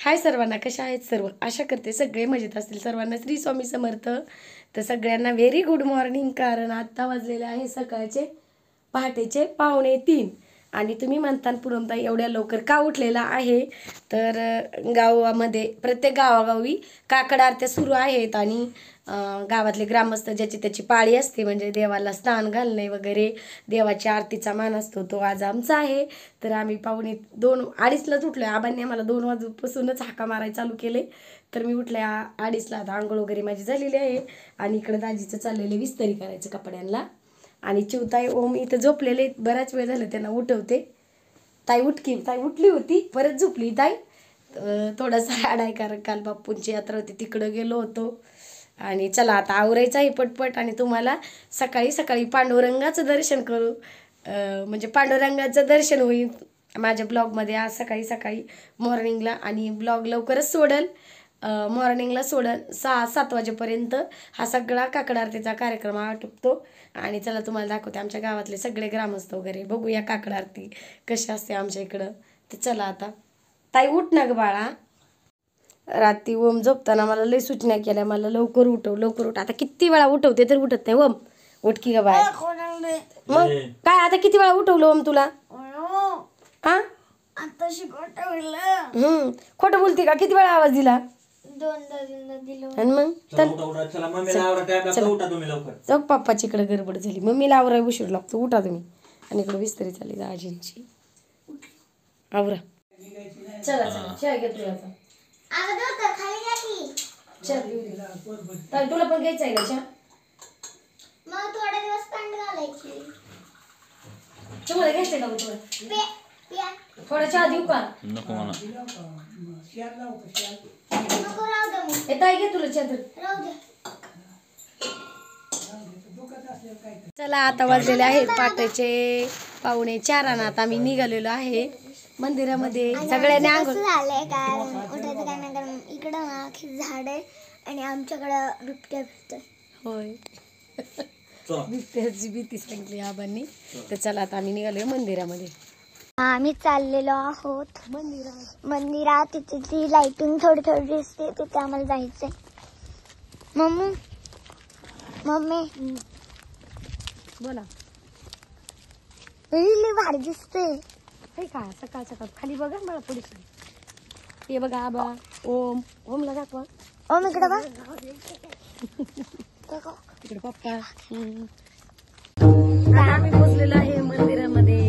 हाय सर्वांना, कशा आहेत सर्व? आशा करते सगळे मजेत असतील. सर्वांना श्री स्वामी समर्थ. तर सगळ्यांना व्हेरी गुड मॉर्निंग. कारण आत्ता वाजलेले आहे सकाळचे पहाटेचे 2:45 आणि तुम्ही म्हणता पुरमताई एवढ्या लवकर का उठलेला आहे? तर गावामध्ये प्रत्येक गावागावी काकड आरत्या सुरू आहेत आणि गावातले ग्रामस्थ ज्याची त्याची पाळी असते, म्हणजे देवाला स्नान घालणे वगैरे देवाची आरतीचा मान असतो, तो आज आमचा आहे. तर आम्ही 2:45लाच उठलो. आबांनी आम्हाला 2 वाजूपासूनच हाका मारायला चालू केले. तर मी उठल्या 2:30ला. आता आंघोळ वगैरे माझी झालेली आहे आणि इकडं दाजीचं चाललेलं विस्तरी करायचं कपड्यांना. आणि चिवताई ओम इथं झोपलेले, बराच वेळ झालं त्यांना उठवते. ताई उठली होती, परत झोपली ताई. थोडासा आडाय, कारण काल बाप्पूंची यात्रा होती, तिकडं गेलो होतो. आणि चला आता आवरायचं आहे पटपट आणि तुम्हाला सकाळी सकाळी पांडुरंगाचं दर्शन करू, म्हणजे पांडुरंगाचं दर्शन होईल माझ्या ब्लॉगमध्ये आज सकाळी सकाळी मॉर्निंगला. आणि ब्लॉग लवकरच सोडल, मॉर्निंगला सोडल 6-7 वाजेपर्यंत. हा सगळा काकड आरतीचा कार्यक्रम आटोपतो आणि चला तुम्हाला दाखवते आमच्या गावातले सगळे ग्रामस्थ वगैरे. बघूया काकड आरती कशी असते आमच्या इकडं. तर चला आता. ताई उठ ना ग बाळा. रात्री ओम झोपताना मला लई सूचना केल्या, मला लवकर उठ. आता किती वेळा उठवते तर उठत नाही. ओम उठकी ग बाळा. मग काय आता किती वेळा उठवलं ओम तुला? हा खोटं बोलते का? किती वेळा आवाज दिला? आणि मग चौक पप्पाची इकडे गडबड झाली, मम्मीला आवरा उशीर लागतो. उठा तुम्ही. आणि इकडे विस्तरी चालली दाजींची. आवरा. चला चला चहा घेतो आता. तुला पण घ्यायचं आहे का चहा? मग थोडे दिवस थंड घालायची. तुम्हाला घ्यायचं का? थोडा चहा देऊ का? नको मला. नको, राहू दे मग. ताई घे तुला चहा तर. राहू दे. चला आता वाजलेले आहेत पहाटेचे 3:45 आणि आता आम्ही निघालेलो आहे मंदिरामध्ये. सगळ्यांनी आंघोळ झालंय काय उठायचं काय नाही, कारण इकडं ना झाड आहे आणि आमच्याकडं बिबट्या. होय, बिबट्याची भीती सांगितली आबांनी. तर चला आता आम्ही निघालोय मंदिरामध्ये. आम्ही चाललेलो आहोत मंदिरात. तिथे ती लाइटिंग थोडी थोडी दिसते, तिथे आम्हाला जायचंय. मम्मी बोला. लई भारी दिसते. हे का सकाळ सकाळ खाली बघा मला पुढे. हे बघा आबा, ओमला दाखवा. ओम इकडे बघ. इकडे पप्पा. आम्ही पोचलेलो आहे मंदिरामध्ये.